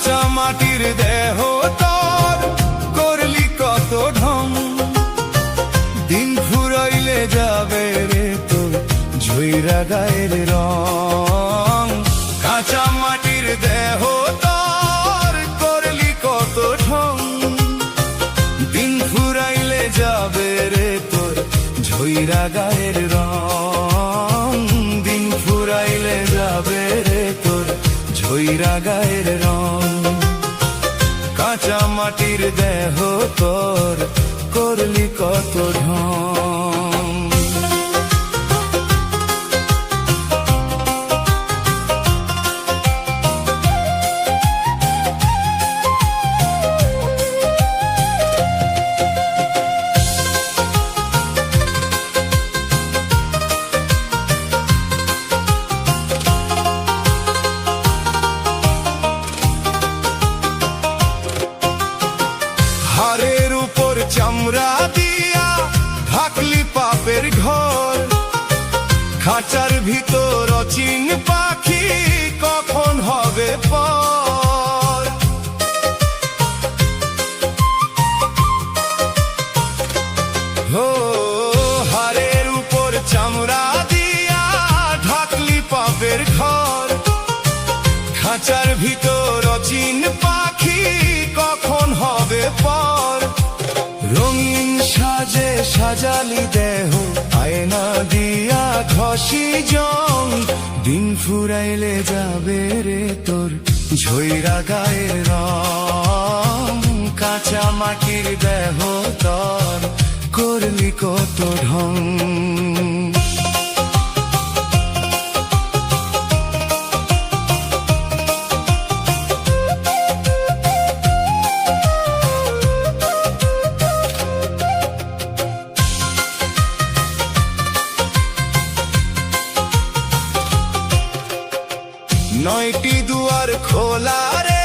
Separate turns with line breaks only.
কাঁচা মাটির দেহ তোর করলি কত ঢং, দিন ফুরাইলে যাবে রে তোর ঝইরা গায়ের রং। কাঁচা মাটির দেহ তোর করলি কত ঢং, দিন ফুরাইলে যাবে রে তোর ঝইরা গায়ের রং। দিন ফুরাইলে যাবে রে তোর ঝইরা গায়ের রং। কাঁচা মাটির দেহ তোর করলি কত ঢং। হাড়ের উপর চামড়া দিয়া ঢাকলি পাপের ঘর, খাঁচার ভিতর অচিন পাখি কখন হবে পর। হো হাড়ের উপর চামড়া দিয়া ঢাকলি পাপের ঘর, খাঁচার ভিতর অচিন পাখি কখন হবে পর। রঙিন সাজে সাজালি দেহ আয়না দিয়া ঘষি জং, দিন ফুরাইলে যাবে রে তোর ঝইরা গায়ের রং। কাঁচা মাটির দেহ তোর করলি কত ঢং। 9টি দুয়ার খোলা রে